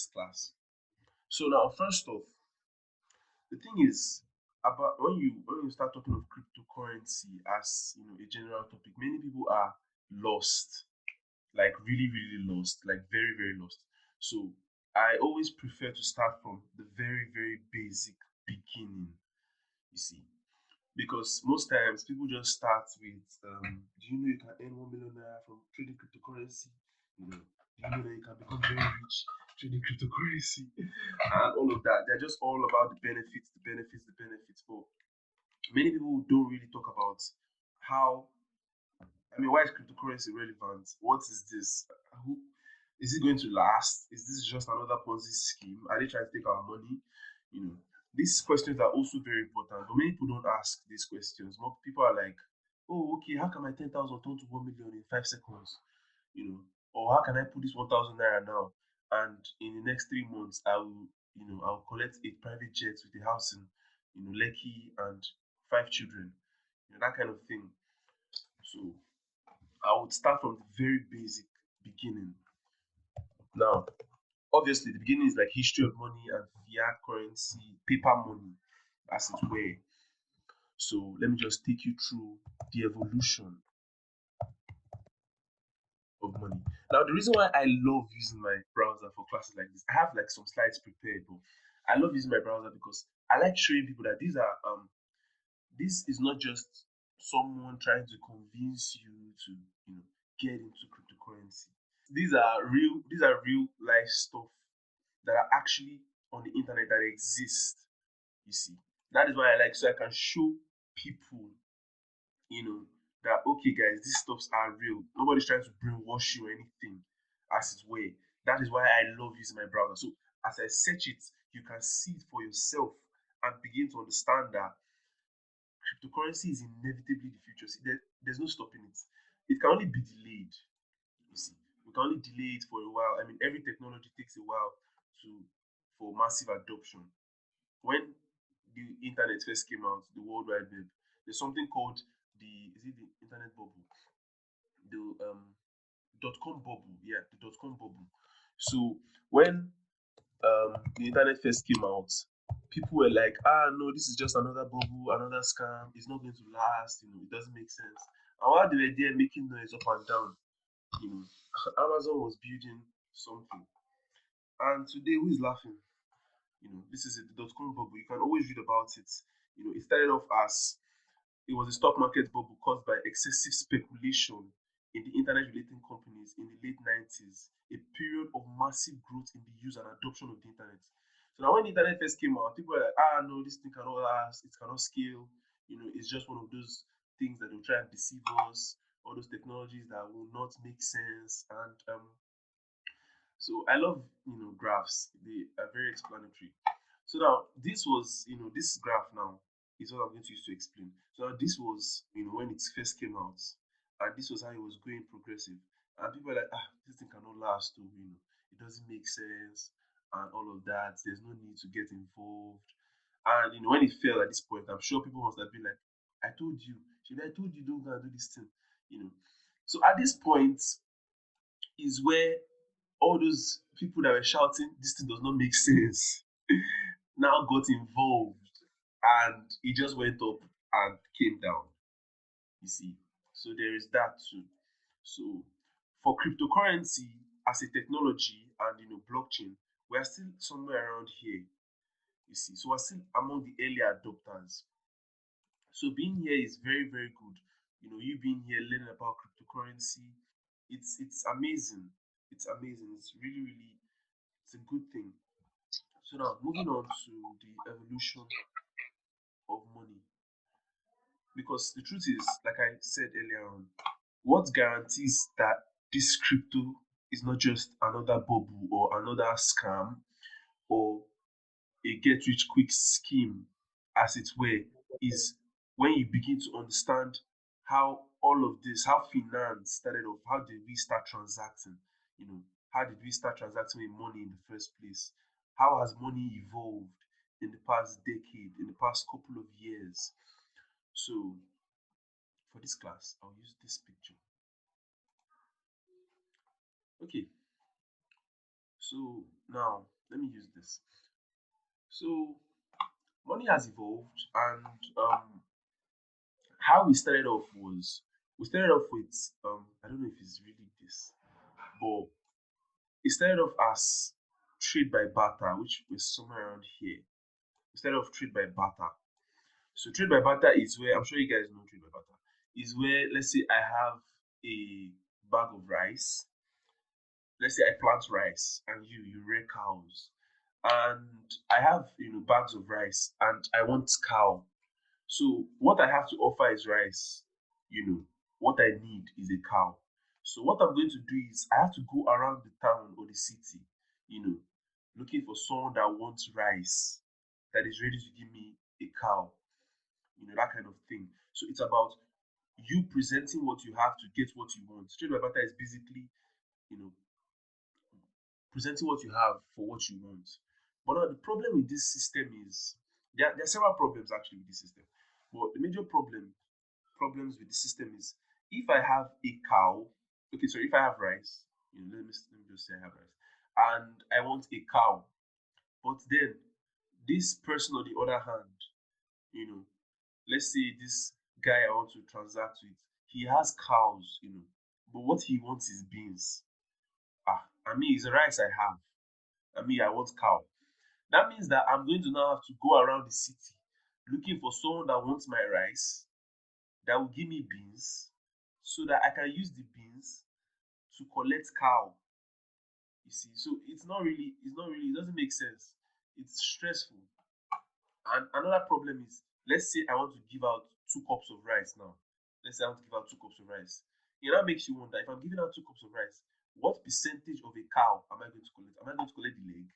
this class. So now, first off, the thing is about when you start talking of cryptocurrency as a general topic, many people are lost, like really, really lost, like very, very lost. So I always prefer to start from the very, very basic beginning, you see. Because most times people just start with, do you know you can earn 1 million naira from trading cryptocurrency? Do you know that you can become very rich trading cryptocurrency? And all of that. They're just all about the benefits, the benefits, the benefits. But many people don't really talk about how, why is cryptocurrency relevant? What is this? Who is it going to last? Is this just another Ponzi scheme? Are they trying to take our money? You know, these questions are also very important, but many people don't ask these questions. More people are like, oh, okay, how can my 10,000 turn to 1 million in 5 seconds? Or how can I put this 1,000 naira now? And in the next 3 months, I'll collect a private jet with a house in, Lekki and 5 children, that kind of thing. So I would start from the very basic beginning. Now, obviously, the beginning is like history of money and fiat currency, paper money, as it were. So let me just take you through the evolution of money. Now, the reason why I love using my browser for classes like this, I have like some slides prepared, but I love using my browser because I like showing people that this is not just someone trying to convince you to get into cryptocurrency. These are real life stuff that are actually on the internet that exist. You see, that is why I like, so I can show people, you know, that okay, guys, these stuffs are real. Nobody's trying to brainwash you or anything, as it were. That is why I love using my browser. So as I search it, you can see it for yourself and begin to understand that cryptocurrency is inevitably the future. See, there's no stopping it. It can only be delayed. You see, we can only delay it for a while. Every technology takes a while to for massive adoption. When the internet first came out, the World Wide Web, there's something called the internet bubble, the dot com bubble. Yeah, the dot com bubble. So when the internet first came out, people were like, no, this is just another bubble, another scam. It's not going to last. It doesn't make sense. And while they were there making noise up and down, you know, Amazon was building something. And today, who is laughing? This is it, the dot-com bubble. You can always read about it. It started off as it was a stock market bubble caused by excessive speculation in the internet-related companies in the late 90s, a period of massive growth in the use and adoption of the internet. So now when the internet first came out, people were like, no, this thing cannot last, it cannot scale. It's just one of those things that will try and deceive us, all those technologies that will not make sense. And so I love graphs. They are very explanatory. So now this graph now is what I'm going to use to explain. So now this was when it first came out, and this was how it was going progressive. And people were like, this thing cannot last, too, it doesn't make sense and all of that. There's no need to get involved. And when it fell at this point, I'm sure people must have been like, I told you, I told you don't go and do this thing, you know. So at this point is where all those people that were shouting, this thing does not make sense, now got involved, and it just went up and came down, you see. So there is that too. So for cryptocurrency as a technology and blockchain, we are still somewhere around here, you see. So we're still among the early adopters. So being here is very, very good. You being here learning about cryptocurrency, it's amazing. It's amazing. It's really, really, it's a good thing. So now moving on to the evolution of money. Because the truth is, like I said earlier on, what guarantees that this crypto is not just another bubble or another scam or a get rich quick scheme, as it were, is when you begin to understand how all of this, how finance started off, how did we start transacting, you know, how did we start transacting with money in the first place? How has money evolved in the past decade, in the past couple of years? So for this class, I'll use this picture. Okay, So now let me use this. So money has evolved, and how we started off was we started off with I don't know if it's really this, but it started off as trade by barter, which was somewhere around here. Instead of trade by barter. So trade by barter is where I'm sure you guys know trade by barter is where, let's say I have a bag of rice. Let's say I plant rice and you rear cows, and I have bags of rice and I want cow. So what I have to offer is rice. You know what I need is a cow. So what I'm going to do is I have to go around the town or the city, you know, looking for someone that wants rice, that is ready to give me a cow, that kind of thing. So it's about you presenting what you have to get what you want. Trade by barter is basically, you know, presenting what you have for what you want. But now the problem with this system is there are several problems actually with this system. But the major problems with the system is if I have a cow, okay, so if I have rice, let me just say I have rice, and I want a cow, but then this person on the other hand, you know, let's say this guy I want to transact with, he has cows, but what he wants is beans. I mean, it's the rice I have. I mean, I want cow. That means that I'm going to now have to go around the city looking for someone that wants my rice, that will give me beans, so that I can use the beans to collect cow. You see, so it doesn't make sense. It's stressful. And another problem is, let's say I want to give out 2 cups of rice now. Let's say I want to give out 2 cups of rice. It now makes you wonder, if I'm giving out 2 cups of rice, what percentage of a cow am I going to collect? Am I going to collect the leg?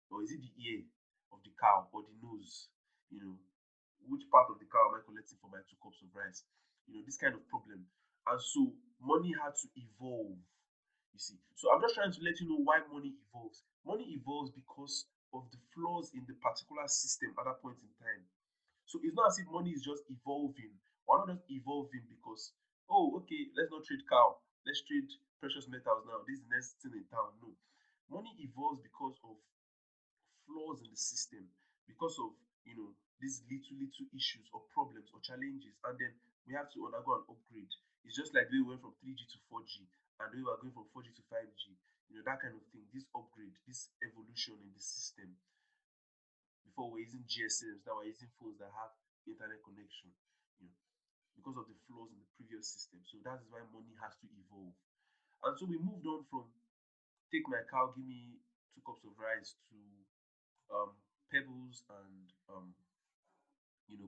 Or is it the ear of the cow or the nose? You know, which part of the cow am I collecting for my 2 cups of rice? This kind of problem. And so money had to evolve. You see, so I'm just trying to let you know why money evolves. Money evolves because of the flaws in the particular system at that point in time. So it's not as if money is just evolving. We're not just evolving because, oh, okay, let's not trade cow. Let's trade precious metals now. This is the next thing in town. No. Money evolves because of flaws in the system, because of these little issues or problems or challenges, and then we have to undergo an upgrade. It's just like we went from 3G to 4G, and we were going from 4G to 5G. That kind of thing. This upgrade, this evolution in the system. Before we're using GSMs, now we're using phones that have internet connection. You know, because of the flaws in the previous system. So that is why money has to evolve. And so we moved on from take my cow, give me 2 cups of rice to pebbles and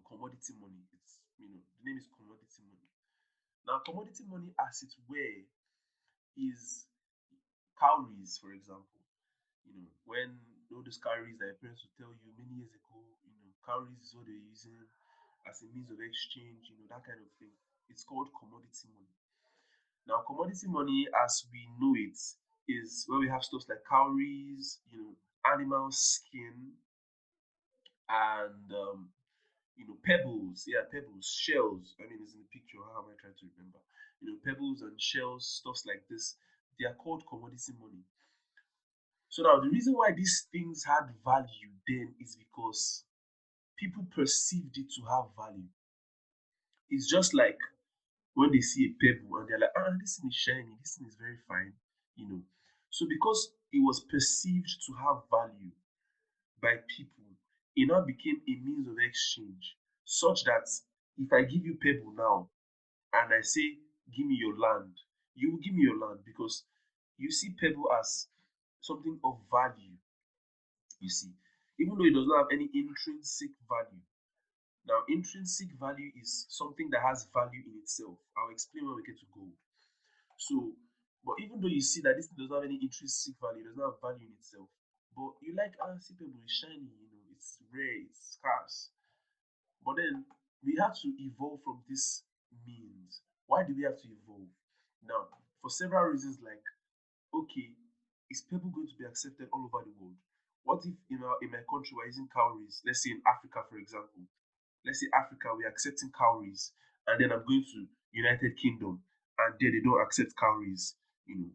commodity money. It's the name is commodity money. Now commodity money as it were is cowries, for example. When all those cowries that your parents would tell you many years ago, cowries is what they're using as a means of exchange, that kind of thing. It's called commodity money. Now commodity money as we know it is where we have stuff like cowries, animal skin, and pebbles, yeah, pebbles, shells. I mean, it's in the picture. How am I trying to remember? Pebbles and shells, stuffs like this. They are called commodity money. So now the reason why these things had value then is because people perceived it to have value. It's just like when they see a pebble and they're like, this thing is shiny, this thing is very fine, you know. So because it was perceived to have value by people, it now became a means of exchange, such that if I give you pebble now and I say, give me your land, you will give me your land because you see pebble as something of value, you see, even though it does not have any intrinsic value. Now, intrinsic value is something that has value in itself. I'll explain when we get to gold. So, but even though you see that this does not have any intrinsic value, it does not have value in itself. But you like, see pebble is shiny, it's rare, it's scarce. But then we have to evolve from this means. Why do we have to evolve? Now, for several reasons, like, okay, is pebble going to be accepted all over the world? What if in my country we're using cowries? Let's say in Africa, for example. Let's say Africa, we're accepting cowries, and then I'm going to United Kingdom, and there they don't accept cowries. You know,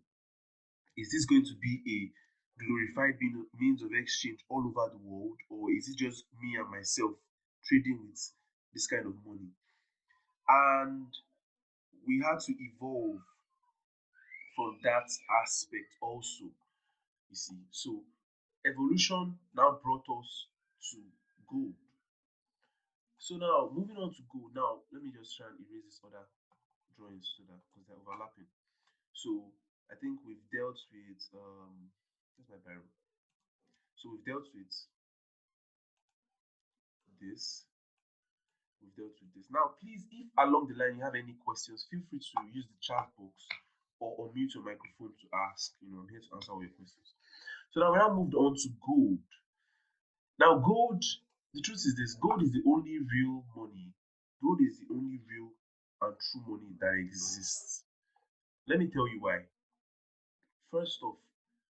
is this going to be a glorified means of exchange all over the world, or is it just me and myself trading with this kind of money? And we had to evolve from that aspect also, you see. So evolution now brought us to gold. So now moving on to gold. Now let me just try and erase this other drawings so that because they're overlapping. So I think we've dealt with where's my barrel? So we've dealt with this. We've dealt with this. Now, please, if along the line you have any questions, feel free to use the chat box or unmute your microphone to ask. I'm here to answer all your questions. So now we have moved on to gold. Now, gold, the truth is this: gold is the only real money. Gold is the only real and true money that exists. Let me tell you why. First off,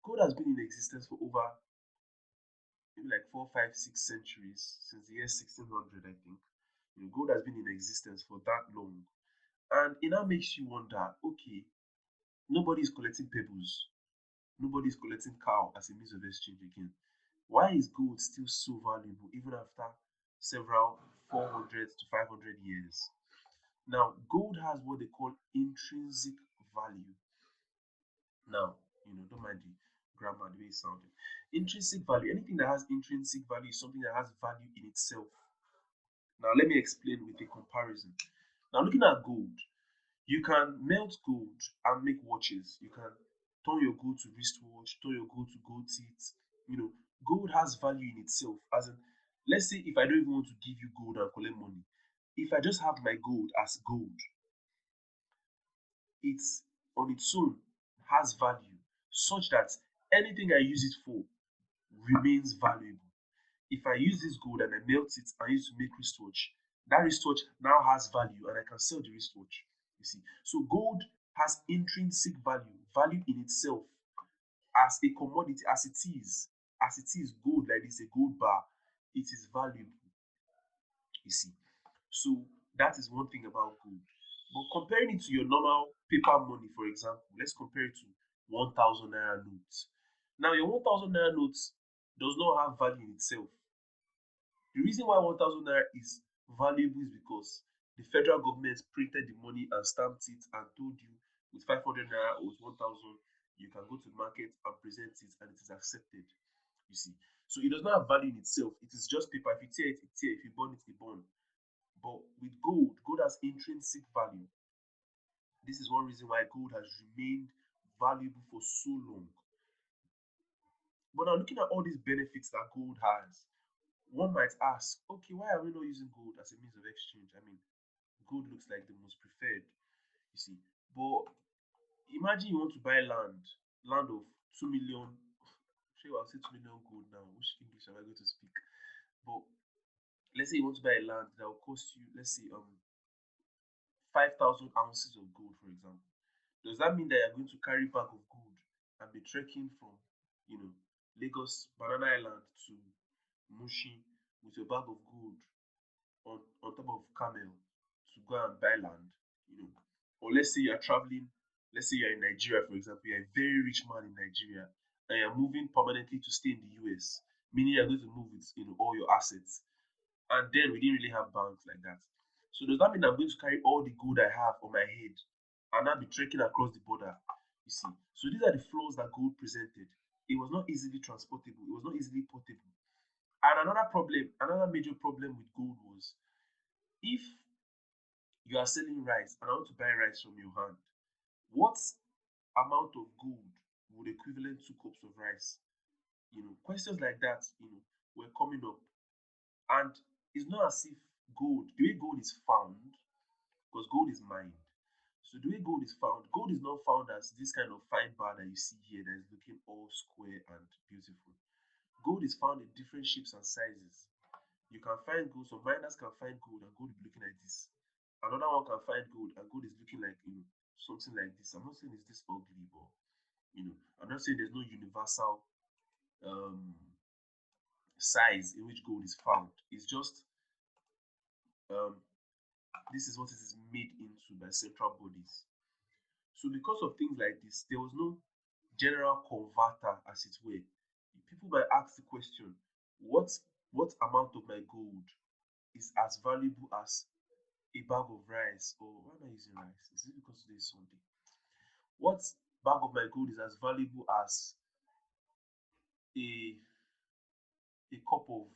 gold has been in existence for over maybe like 4, 5, 6 centuries, since the year 1600, I think. Gold has been in existence for that long. And it now makes you wonder, okay, nobody is collecting pebbles, nobody is collecting cow as a means of exchange again. Why is gold still so valuable even after several 400 to 500 years? Now, gold has what they call intrinsic value. Now, don't mind the grammar, the way it sounded. Intrinsic value, anything that has intrinsic value is something that has value in itself. Now, let me explain with a comparison. Now, looking at gold, you can melt gold and make watches. You can turn your gold to wristwatch, turn your gold to gold teeth. Gold has value in itself. As in, let's say if I don't even want to give you gold and collect money, if I just have my gold as gold, it's on its own has value such that anything I use it for remains valuable. If I use this gold and I melt it and use it to make wristwatch, that wristwatch now has value and I can sell the wristwatch. You see, so gold has intrinsic value, value in itself as a commodity, as it is gold like this, a gold bar, it is valuable. You see, so that is one thing about gold. But comparing it to your normal paper money, for example, let's compare it to 1,000 naira notes. Now, your 1,000 naira notes does not have value in itself. The reason why 1,000 naira is valuable is because the federal government printed the money and stamped it and told you with 500 naira or with 1,000, you can go to the market and present it and it is accepted. You see, so it does not have value in itself. It is just paper. If you tear it, it tear. If you burn it, it burn. But with gold, gold has intrinsic value. This is one reason why gold has remained valuable for so long. But now, looking at all these benefits that gold has, one might ask, okay, why are we not using gold as a means of exchange? I mean, gold looks like the most preferred, you see. But imagine you want to buy land of 2 million. Sure, I'll say 2 million gold now. Which English am I going to speak? But let's say you want to buy a land that will cost you, let's say, 5,000 ounces of gold, for example. Does that mean that you're going to carry bag of gold and be trekking from, you know, Lagos, Banana Island to Mushin with your bag of gold on top of camel to go and buy land, you know? Or let's say you're traveling, let's say you're in Nigeria, for example, you're a very rich man in Nigeria and you're moving permanently to stay in the US, meaning you're going to move with all your assets. And then we didn't really have banks like that. So does that mean I'm going to carry all the gold I have on my head and not be trekking across the border? You see. So these are the flaws that gold presented. It was not easily transportable, it was not easily portable. And another major problem with gold was if you are selling rice and I want to buy rice from your hand, what amount of gold would equivalent 2 cups of rice? Questions like that, were coming up. And it's not as if the way gold is found, because gold is mined. So the way gold is not found as this kind of fine bar that you see here that is looking all square and beautiful. Gold is found in different shapes and sizes. You can find gold, some miners can find gold and gold will be looking like this. Another one can find gold and gold is looking like something like this. I'm not saying it's this ugly, but I'm not saying there's no universal um size in which gold is found. It's just um this is what it is made into by central bodies. So because of things like this, there was no general converter, as it were, People might ask the question, what what amount of my gold is as valuable as a bag of rice? Or why am I using rice? Is it because today is Sunday? What bag of my gold is as valuable as a a cup of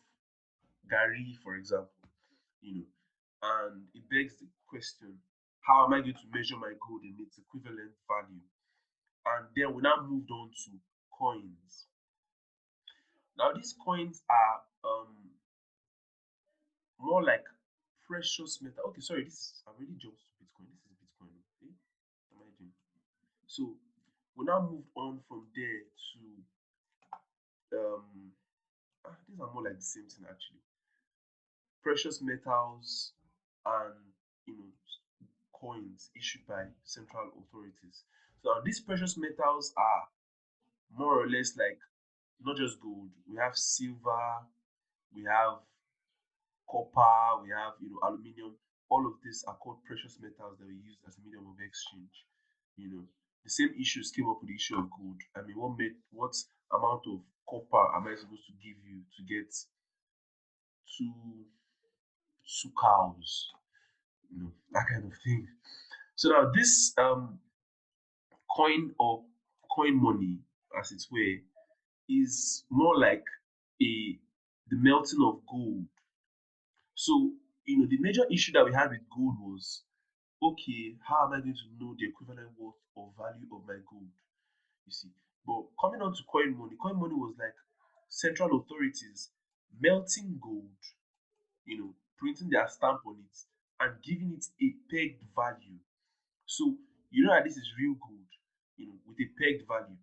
gari, for example? You know, and it begs the question, how am I going to measure my gold in its equivalent value? And then we now moved on to coins. Now these coins are more like precious metal. Okay, sorry, this I already jumped to Bitcoin. This is Bitcoin. Okay, what am I doing? So we now moved on from there to these are more like the same thing actually. Precious metals and you know coins issued by central authorities. So these precious metals are more or less like not just gold. We have silver, we have copper, we have aluminium. All of these are called precious metals that we use as a medium of exchange. You know, the same issues came up with the issue of gold. I mean, what amount of copper am I supposed to give you to get two cows? That kind of thing. So now this coin or coin money, as it were, is more like a the melting of gold. So, the major issue that we had with gold was, okay, how am I going to know the equivalent worth or value of my gold? You see. But coming on to coin money was like central authorities melting gold, printing their stamp on it and giving it a pegged value. So you know that this is real gold, with a pegged value.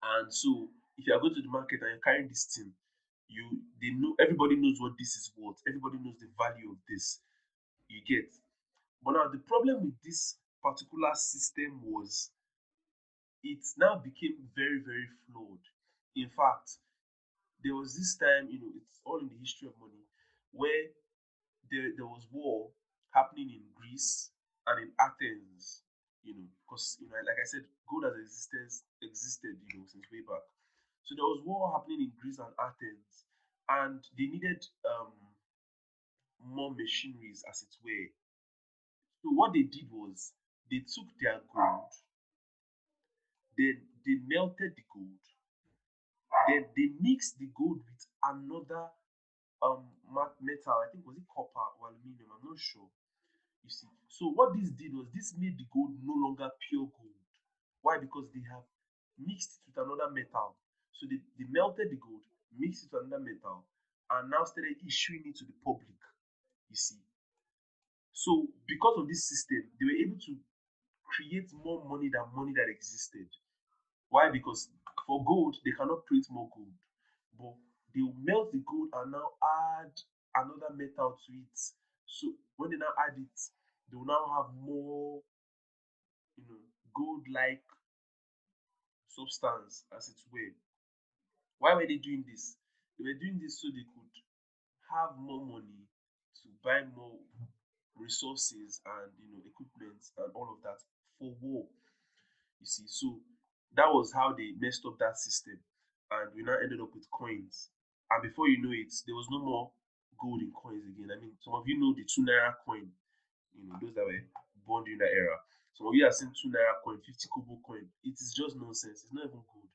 And so if you are going to the market and you're carrying this thing, they know everybody knows what this is worth. Everybody knows the value of this. You get. But now the problem with this particular system was it now became very, very flawed. In fact, there was this time, it's all in the history of money, where there was war happening in Greece and in Athens, because like I said, gold has existed, since way back. So there was war happening in Greece and Athens, and they needed more machineries, as it were. So what they did was they took their gold, then they melted the gold, then they mixed the gold with another metal. I think was it copper or aluminum. I'm not sure. You see, so what this did was this made the gold no longer pure gold. Why? Because they have mixed it with another metal. So they melted the gold, mixed it with another metal, and now started issuing it to the public. You see, so because of this system, they were able to create more money than money that existed. Why? Because for gold, they cannot print more gold, but they will melt the gold and now add another metal to it. So when they now add it, they will now have more, gold-like substance, as it were. Why were they doing this? They were doing this so they could have more money to buy more resources and equipment and all of that for war. You see, so that was how they messed up that system, and we now ended up with coins. And before you know it, there was no more gold in coins again. I mean, some of you know the 2 naira coin, those that were born during that era. Some of you have seen 2 naira coin, 50 kobo coin. It is just nonsense. It's not even gold.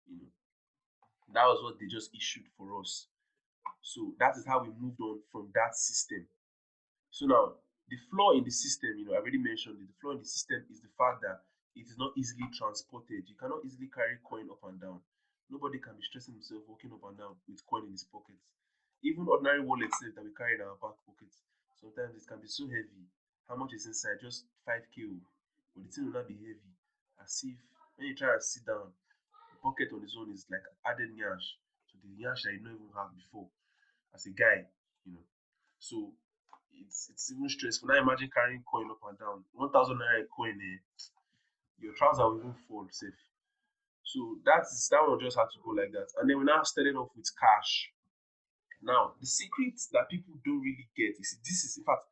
You know, that was what they just issued for us. So that is how we moved on from that system. So now, the flaw in the system, I already mentioned it. The flaw in the system is the fact that it is not easily transported. You cannot easily carry coin up and down. Nobody can be stressing himself walking up and down with coin in his pockets. Even ordinary wallets that we carry in our back pockets, sometimes it can be so heavy. How much is inside? Just 5K. But the thing will not be heavy. As if when you try to sit down, the pocket on its own is like added nyash to the nyash that you don't even have before as a guy, you know. So it's even stressful. Now imagine carrying coin up and down. 1,000 naira coin, your trousers will even fall safe. So that one just had to go like that. And then we now started off with cash. Now the secret that people don't really get is this is in fact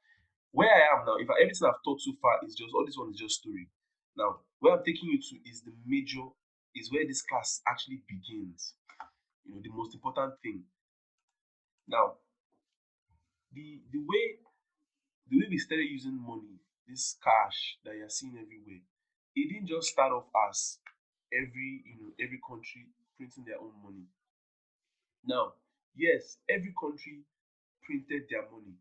where I am now. If everything I've taught so far is just all this one is just story. Now where I'm taking you to is the major is where this class actually begins. the most important thing. Now, the the way the way we started using money, this cash that you're seeing everywhere, it didn't just start off as every country printing their own money. Now, yes, every country printed their money.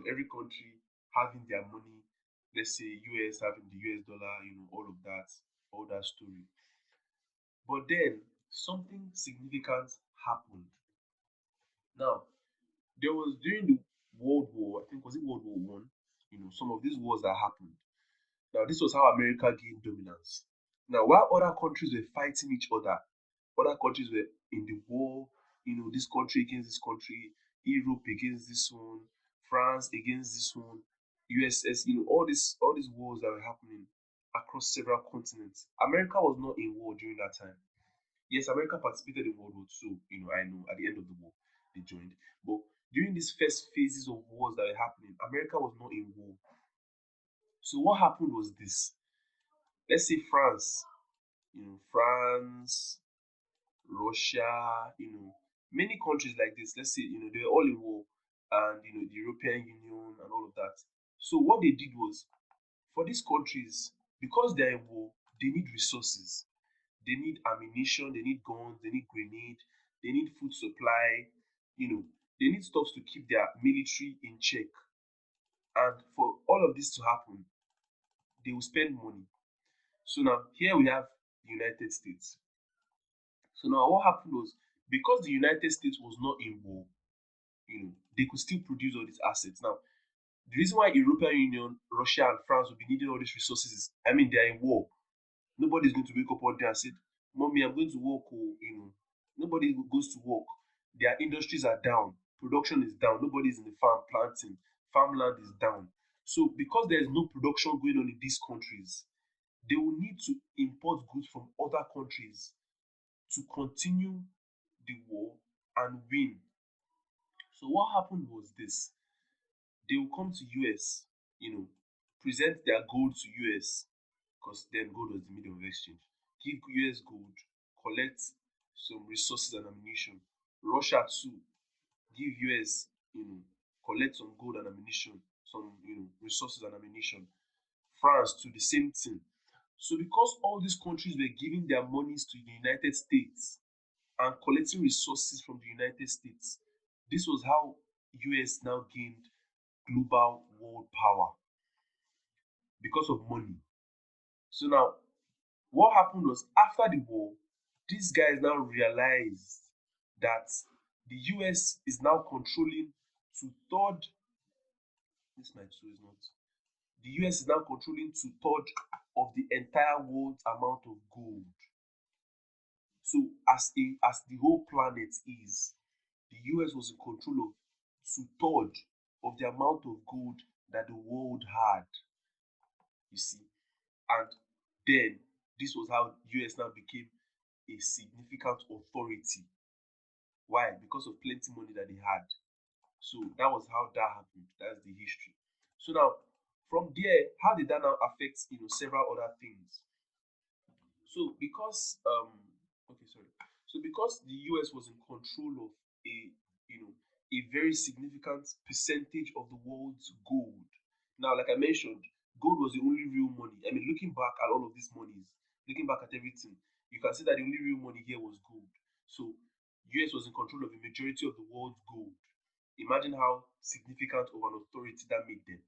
Every country having their money. Let's say US having the US dollar, all of that, all that story. But then something significant happened. Now, there was during the World War, I think was it World War One, some of these wars that happened. Now, this was how America gained dominance. Now, while other countries were fighting each other countries were in the war, this country against this country, Europe against this one, France against this one, USS, all these wars that were happening across several continents. America was not in war during that time. Yes, America participated in World War Two. I know at the end of the war they joined. But during these first phases of wars that were happening, America was not in war. So what happened was this. Let's say France, France, Russia, many countries like this, let's say, they're all in war, and the European Union and all of that. So what they did was, for these countries, because they're in war, they need resources. They need ammunition, they need guns, they need grenade, they need food supply, you know, they need stuff to keep their military in check. And for all of this to happen, they will spend money. So now here we have the United States. So now what happened was, because the United States was not in war, they could still produce all these assets. Now, the reason why European Union, Russia, and France will be needing all these resources is, I mean, they're in war. Nobody's going to wake up one day and say, "Mommy, I'm going to work." Oh, nobody goes to work. Their industries are down. Production is down. Nobody's in the farm planting. Farmland is down. So, because there is no production going on in these countries, they will need to import goods from other countries to continue the war and win. So, what happened was this: they will come to US, you know, present their gold to US, because then gold was the medium of exchange. Give US gold, collect some resources and ammunition. Russia too, give US, collect some gold and ammunition, some resources and ammunition. France too, the same thing. So because all these countries were giving their monies to the United States and collecting resources from the United States, this was how US now gained global world power because of money. So now what happened was, after the war, these guys now realized that the US is now controlling two-third. This my two is not. The US is now controlling two-third of the entire world's amount of gold. So as the whole planet is, the US was in control of two-third of the amount of gold that the world had. You see, and then this was how US now became a significant authority. Why? Because of plenty money that they had. So that was how that happened. That's the history. So now, from there, how did that now affect several other things? So because okay, sorry. So because the US was in control of a you know a very significant percentage of the world's gold. Now, like I mentioned, gold was the only real money. I mean, looking back at all of these monies, looking back at everything, you can see that the only real money here was gold. So US was in control of the majority of the world's gold. Imagine how significant of an authority that made them.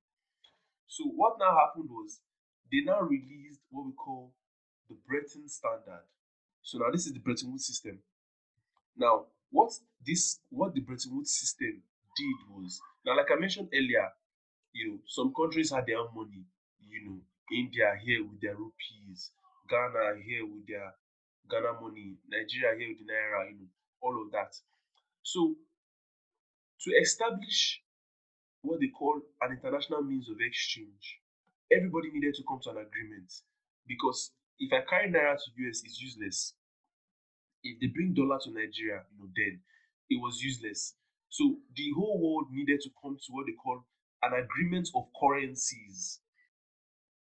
So what now happened was, they now released what we call the Bretton Standard. So now this is the Bretton Woods system. Now, what the Bretton Woods system did was, now like I mentioned earlier, some countries had their own money. India here with their rupees, Ghana here with their Ghana money, Nigeria here with the naira, all of that. So to establish what they call an international means of exchange, everybody needed to come to an agreement, because if I carry naira to US, it's useless. If they bring dollar to Nigeria, then it was useless. So the whole world needed to come to what they call an agreement of currencies,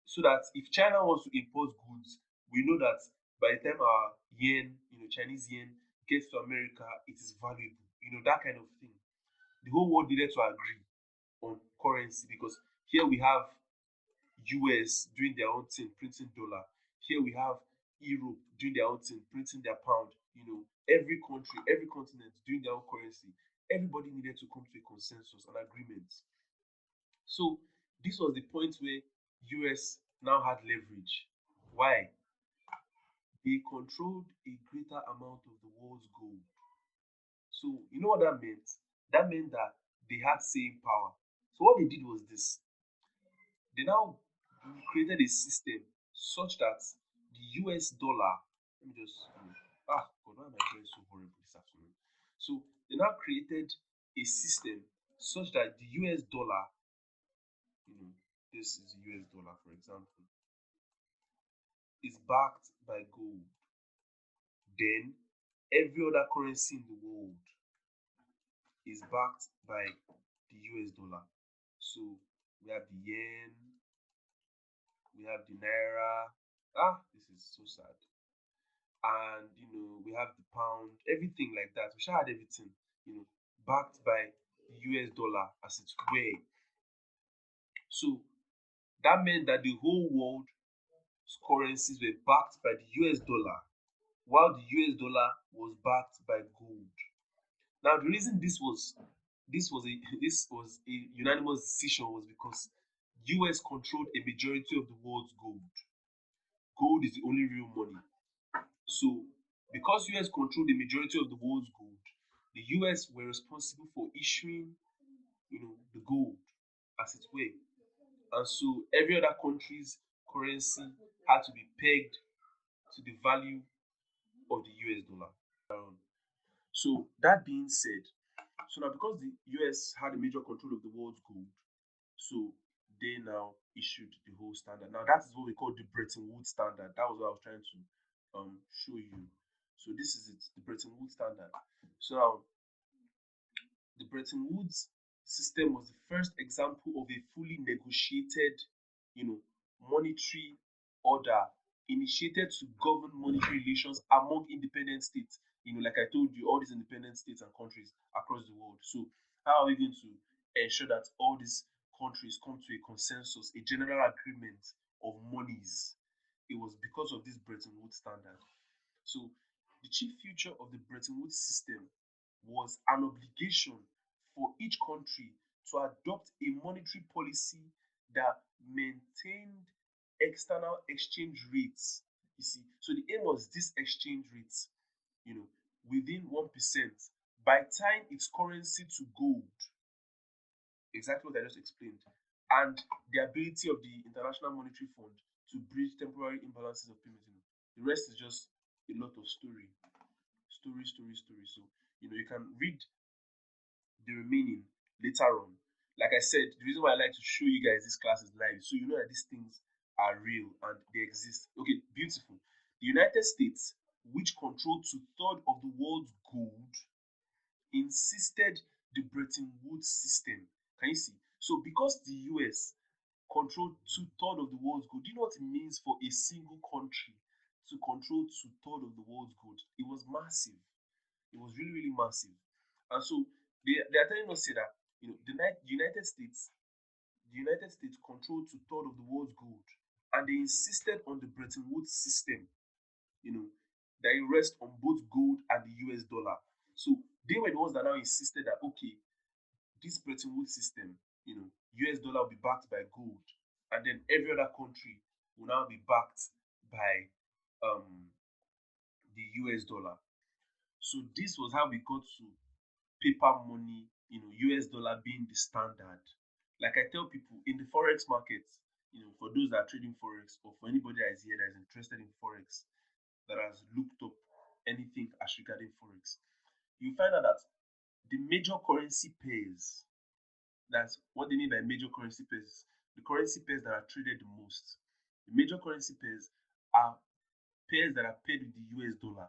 so that if China wants to import goods, we know that by the time our yen, Chinese yen, gets to America, it is valuable. That kind of thing. The whole world needed to agree on currency because here we have US doing their own thing, printing dollar. Here we have Europe doing their own thing, printing their pound. Every country, every continent doing their own currency. Everybody needed to come to a consensus, an agreement. So this was the point where US now had leverage. Why? They controlled a greater amount of the world's gold. So you know what that meant? That meant that they had saying power. So what they did was this. They now created a system such that the US dollar, let me just, God, why am I doing so horrible this afternoon? So they now created a system such that the US dollar, you know, this is the US dollar, for example, is backed by gold. Then every other currency in the world is backed by the US dollar. So we have the yen, we have the naira. This is so sad. And we have the pound, everything like that. We should had everything, you know, backed by the US dollar as it were. So that meant that the whole world's currencies were backed by the US dollar, while the US dollar was backed by gold. Now the reason this was a unanimous decision was because US controlled a majority of the world's gold. Gold is the only real money. So because US controlled the majority of the world's gold, the US were responsible for issuing, the gold as it were. And so every other country's currency had to be pegged to the value of the US dollar. So that being said, so now because the US had a major control of the world's gold, so they now issued the whole standard. Now that is what we call the Bretton Woods standard. That was what I was trying to show you. So this is it, the Bretton Woods standard. So now the Bretton Woods system was the first example of a fully negotiated, you know, monetary order initiated to govern monetary relations among independent states. Like I told you, all these independent states and countries across the world. So how are we going to ensure that all these countries come to a consensus, a general agreement of monies? It was because of this Bretton Woods standard. So the chief feature of the Bretton Woods system was an obligation for each country to adopt a monetary policy that maintained external exchange rates. You see, so the aim was this exchange rates, you know, within 1% by tying its currency to gold, exactly what I just explained, and the ability of the International Monetary Fund to bridge temporary imbalances of payment. The rest is just a lot of story. So you can read the remaining later on. Like I said, the reason why I like to show you guys these classes live, so you know that these things are real and they exist. Okay, beautiful. The United States, which controlled two-thirds of the world's gold, insisted the Bretton Woods system. Can you see? So because the US controlled two-thirds of the world's gold, do you know what it means for a single country to control two-thirds of the world's gold? It was massive. It was really, really massive. And so they are telling us here that the United States controlled two-thirds of the world's gold, and they insisted on the Bretton Woods system, you know, that it rests on both gold and the US dollar. So they were the ones that now insisted that okay, this Bretton Woods system, US dollar will be backed by gold, and then every other country will now be backed by um the US dollar. So this was how we got to paper money, US dollar being the standard. Like I tell people in the forex market, for those that are trading forex or for anybody that is here that is interested in forex, that has looked up anything as regarding forex, you find out that the major currency pairs, that's what they mean by major currency pairs, the currency pairs that are traded the most. The major currency pairs are pairs that are paid with the US dollar,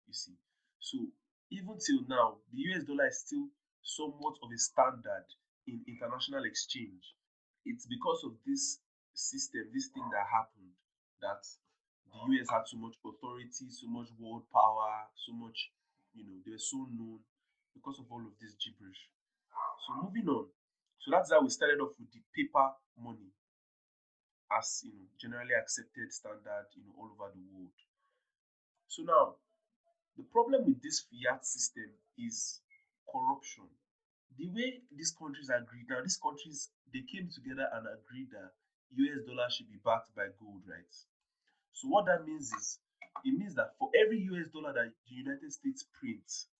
you see. So even till now, the US dollar is still somewhat of a standard in international exchange. It's because of this system, this thing that happened, that the US had so much authority, so much world power, so much. they were so known because of all of this gibberish. So moving on. So that's how we started off with the paper money as generally accepted standard all over the world. So now the problem with this fiat system is corruption. The way these countries agreed, now these countries they came together and agreed that US dollar should be backed by gold, right? So what that means is it means that for every US dollar that the United States prints,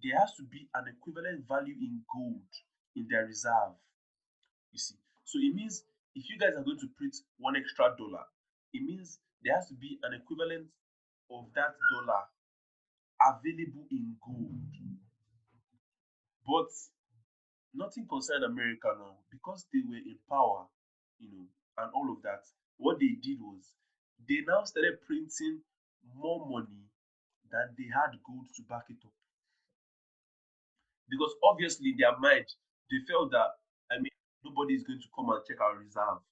there has to be an equivalent value in gold in their reserve. You see, so it means if you guys are going to print one extra dollar, it means there has to be an equivalent of that dollar available in gold. But nothing concerned America now because they were in power, you know, and all of that. What they did was they now started printing more money than they had gold to back it up. Because obviously in their mind, they felt that nobody is going to come and check our reserve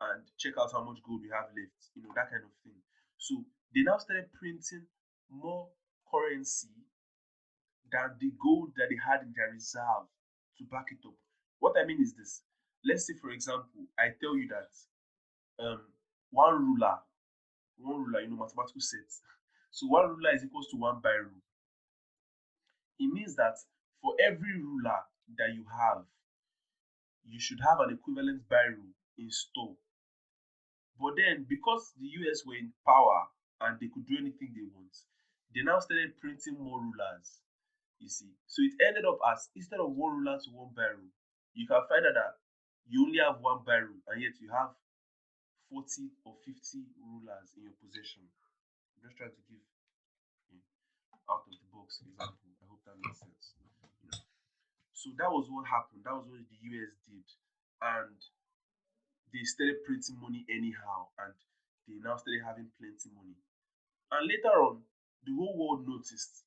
and check out how much gold we have left, that kind of thing. So they now started printing more currency than the gold that they had in their reserve to back it up. What I mean is this. Let's say, for example, I tell you that um, one ruler, mathematical sets. So one ruler is equals to one biro. It means that for every ruler that you have, you should have an equivalent biro in store. But then, because the US were in power and they could do anything they want, they now started printing more rulers. You see, so it ended up as instead of one ruler to one biro, you can find out that you only have one biro and yet you have 40 or 50 rulers in your possession. I'm just trying to give out of the box example. I hope that makes sense. You know. So that was what happened. That was what the US did. And they started printing money anyhow and they now started having plenty money. And later on, the whole world noticed,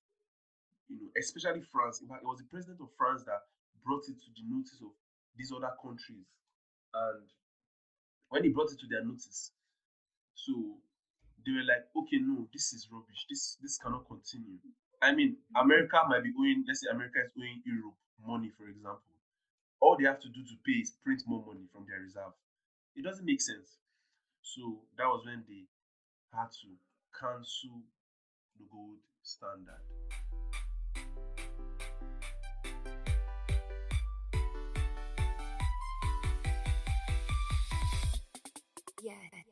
especially France. In fact, it was the president of France that brought it to the notice of these other countries. And when he brought it to their notice, so they were like, okay, no, this is rubbish. This cannot continue. America might be owing, let's say America is owing Europe money, for example. All they have to do to pay is print more money from their reserve. It doesn't make sense. So that was when they had to cancel the gold standard. Yeah.